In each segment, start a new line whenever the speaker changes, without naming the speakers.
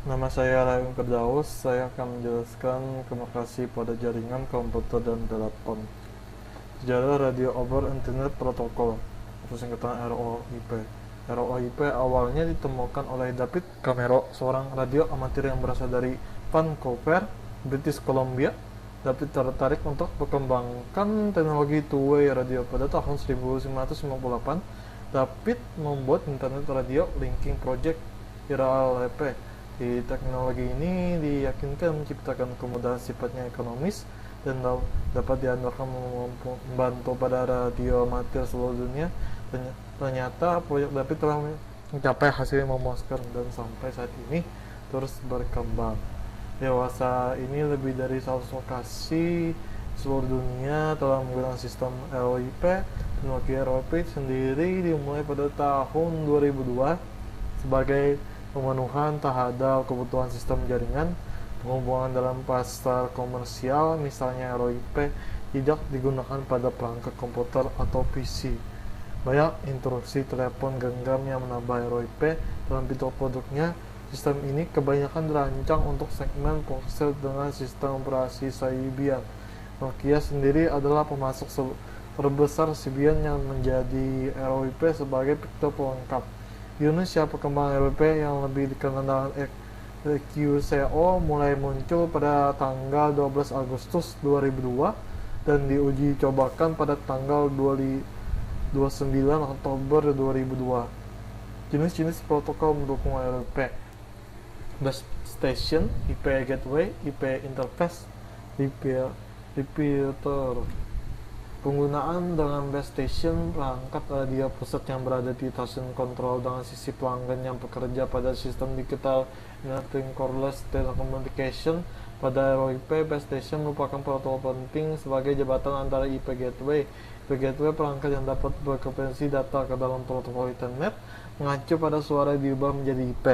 Nama saya Rayun Firdaus. Saya akan menjelaskan komunikasi pada jaringan komputer dan telepon. Sejarah radio over Internet Protocol atau singkatan ROIP. ROIP awalnya ditemukan oleh David Camero, seorang radio amatir yang berasal dari Vancouver, British Columbia. David tertarik untuk mengembangkan teknologi two-way radio. Pada tahun 1958, David membuat Internet Radio Linking Project (IRLP). Di teknologi ini diyakinkan menciptakan kemudahan sifatnya ekonomis dan dapat diandalkan membantu pada radio amatir seluruh dunia. Ternyata proyek David telah mencapai hasil yang memuaskan dan sampai saat ini terus berkembang. Dewasa ini lebih dari 100 lokasi seluruh dunia telah menggunakan sistem ROIP. Teknologi ROIP sendiri dimulai pada tahun 2002 sebagai pemenuhan terhadap kebutuhan sistem jaringan penghubungan dalam pasar komersial. Misalnya ROIP tidak digunakan pada perangkat komputer atau PC. Banyak instruksi telepon genggam yang menambah ROIP dalam fitur produknya. Sistem ini kebanyakan dirancang untuk segmen ponsel dengan sistem operasi Symbian. Nokia sendiri adalah pemasok terbesar Symbian yang menjadi ROIP sebagai fitur pelengkap. Di Indonesia, perkembangan ROIP yang lebih dikenal dengan EQCO mulai muncul pada tanggal 12 Agustus 2002 dan diuji cobakan pada tanggal 29 Oktober 2002. Jenis-jenis protokol mendukung ROIP: Base Station, IP Gateway, IP Interface, Repeater. Penggunaan dengan base station, perangkat radio pusat yang berada di station control dengan sisi pelanggan yang bekerja pada sistem digital Internet Wireless Telecommunication. Pada ROIP, base station merupakan protokol penting sebagai jembatan antara IP Gateway. IP Gateway perangkat yang dapat berkompensasi data ke dalam protokol internet mengacu pada suara diubah menjadi IP.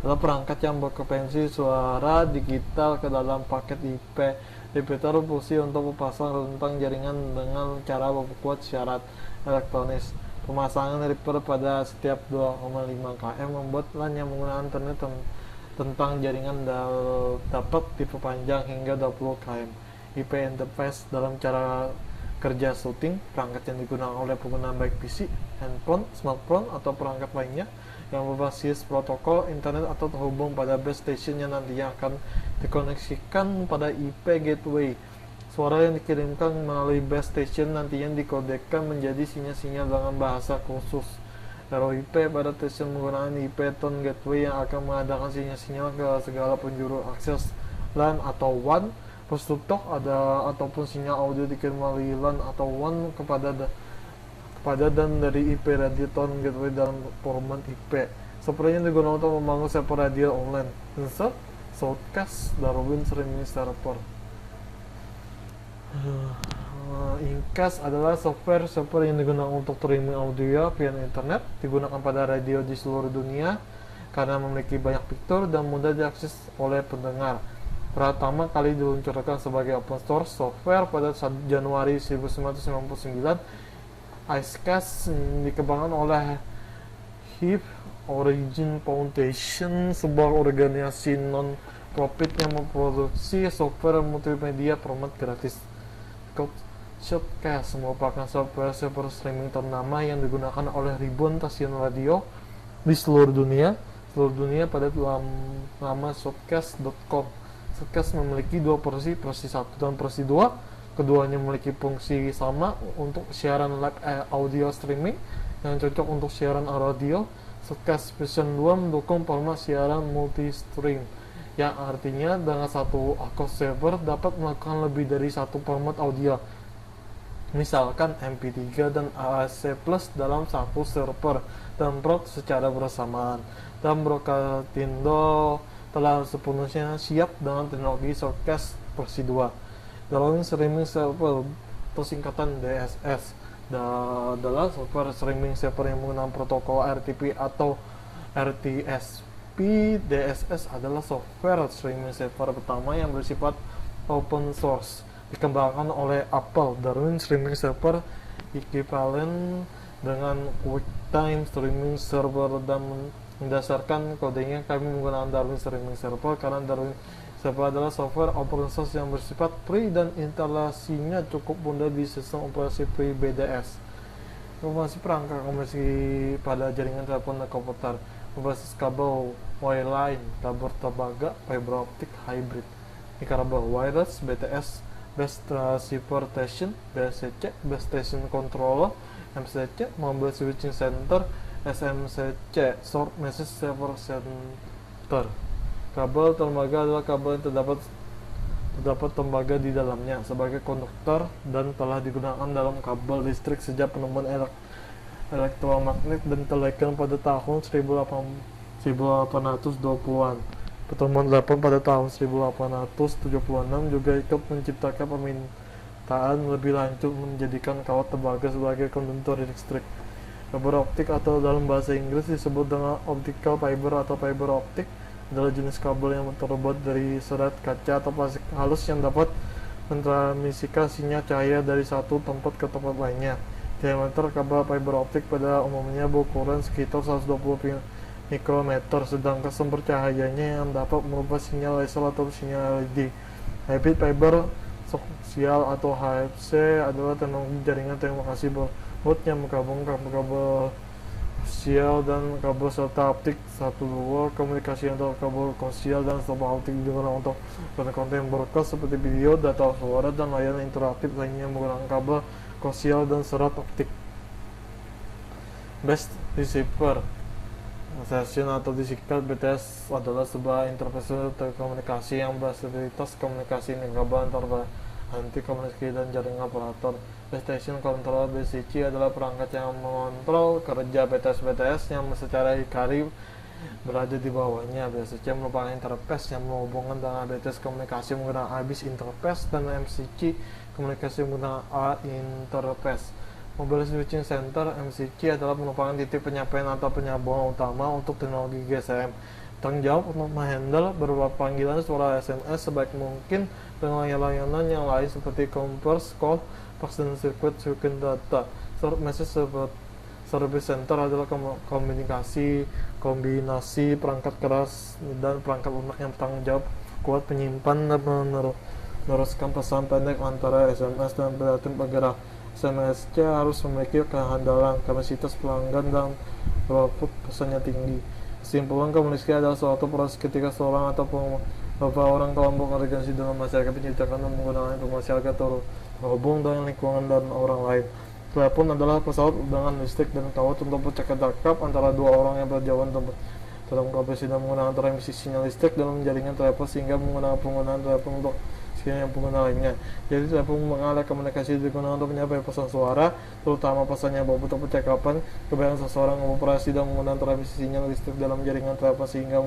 Adalah perangkat yang berkompensasi suara digital ke dalam paket IP. Repeater berfungsi untuk memasang rentang jaringan dengan cara memperkuat syarat elektronis. Pemasangan repeater pada setiap 2,5 km membuat LAN yang menggunakan internet tentang jaringan dapat diperpanjang hingga 20 km. IP interface dalam cara kerja routing, perangkat yang digunakan oleh pengguna baik PC, handphone, smartphone, atau perangkat lainnya yang berbasis protokol internet atau terhubung pada base station yang nantinya akan dikoneksikan pada IP gateway. Suara yang dikirimkan melalui base station nantinya dikodekan menjadi sinyal-sinyal dengan bahasa khusus. ROIP pada station menggunakan IP tone gateway yang akan mengadakan sinyal-sinyal ke segala penjuru akses LAN atau WAN. Pestutok ada ataupun sinyal audio dikirim melalui LAN atau WAN kepada dan dari IP radio tone gateway dalam format IP. Sepertinya digunakan untuk membangun server radio online. Insert Shoutcast Darwin Streaming Server. Incast adalah software server yang digunakan untuk streaming audio via internet, digunakan pada radio di seluruh dunia karena memiliki banyak fitur dan mudah diakses oleh pendengar. Pertama kali diluncurkan sebagai open source software pada Januari 1999. Icecast dikembangkan oleh Hive Origin Foundation, sebuah organisasi non-profit yang memproduksi software multimedia format gratis. Shoutcast merupakan software server streaming ternama yang digunakan oleh ribuan stasiun radio di seluruh dunia pada nama shoutcast.com. Shoutcast memiliki dua versi 1 dan versi 2. Keduanya memiliki fungsi sama untuk siaran live audio streaming yang cocok untuk siaran audio. Shoutcast version 2 mendukung format siaran multi-stream, yang artinya dengan satu akun server dapat melakukan lebih dari satu format audio, misalkan MP3 dan AAC Plus dalam satu server dan download secara bersamaan. Dan Brocatindo telah sepenuhnya siap dengan teknologi Shoutcast versi 2. Darwin Streaming Server atau singkatan DSS adalah software streaming server yang menggunakan protokol RTP atau RTSP. DSS adalah software streaming server pertama yang bersifat open source, dikembangkan oleh Apple. Darwin Streaming Server ekuivalen dengan QuickTime Streaming Server dan Mendasarkan kodenya, kami menggunakan Darwin Streaming Server karena Darwin Server adalah software open source yang bersifat free dan instalasinya cukup mudah di sistem operasi FreeBSD. Informasi perangkat komunikasi pada jaringan telepon dan komputer berbasis kabel wireline, kabel tembaga, fiber optic hybrid, kabel wireless, BTS, Base Transceiver Station, BSC, Base Station Controller, MCC, Mobile Switching Center, SMCC, Short Message Server Center. Kabel tembaga adalah kabel yang terdapat tembaga di dalamnya sebagai konduktor dan telah digunakan dalam kabel listrik sejak penemuan elektromagnet dan telegram pada tahun 1820-an. Pertemuan telepon pada tahun 1876 juga ikut menciptakan permintaan lebih lanjut menjadikan kawat tembaga sebagai konduktor listrik. Fiber optik atau dalam bahasa Inggris disebut dengan optical fiber atau fiber optik adalah jenis kabel yang terbuat dari serat kaca atau plastik halus yang dapat mentransmisikan sinyal cahaya dari satu tempat ke tempat lainnya. Diameter kabel fiber optik pada umumnya berukuran sekitar 120 mikrometer, sedangkan sumber cahayanya yang dapat merupakan sinyal laser atau sinyal LED. Hybrid fiber sosial atau HFC adalah teknologi jaringan komunikasi berbaut yang menggabungkan kabel koaksial dan kabel serta optik. 1-2 komunikasi antara kabel koaksial dan serta optik digunakan untuk konten broadcast seperti video, data suara, dan layanan interaktif lainnya menggunakan kabel koaksial dan serat optik. Base Receiver Session atau disingkat BTS adalah sebuah interface telekomunikasi yang berfasilitas komunikasi kabel antara anti komunikasi dan jaringan operator. Base Station Controller (BSC) adalah perangkat yang mengontrol kerja BTS yang secara hierarki berada di bawahnya. BSC merupakan interface yang menghubungkan dengan BTS komunikasi menggunakan ABIS interface dan MCC komunikasi menggunakan A interface. Mobile Switching Center (MCC) adalah merupakan titik penyampaian atau penyambungan utama untuk teknologi GSM. Tanggung jawab untuk menghandle beberapa panggilan suara SMS sebaik mungkin dengan layanan yang lain seperti conference call, fax, dan circuit data. Short Message Service Center adalah kombinasi perangkat keras dan perangkat lunak yang bertanggung jawab kuat penyimpan dan meneruskan pesan pendek antara SMS dan pesan bergerak. SMS harus memiliki kehandalan, kapasitas pelanggan, dan throughput pesannya tinggi. Kesimpulan, komunikasi adalah suatu proses ketika seorang atau beberapa orang kelompok organisasi dalam masyarakat menciptakan dan menggunakan informasi agar terhubung dengan lingkungan dan orang lain. Telepon adalah pesawat undangan listrik dan kawat untuk percakapan antara dua orang yang berjauhan dalam komunikasi dan menggunakan transmisi sinyal listrik dalam jaringan telepon sehingga menggunakan penggunaan telepon untuk yang pengguna lainnya. Jadi telepon mengalah komunikasi digunakan untuk menyampaikan pesan suara, terutama pesan yang berbentuk percakapan. Kebanyakan seseorang mengoperasi dan menggunakan transmisi sinyal listrik dalam jaringan telepon sehingga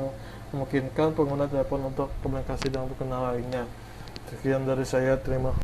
memungkinkan pengguna telepon untuk komunikasi dengan pengguna lainnya. Sekian dari saya, terima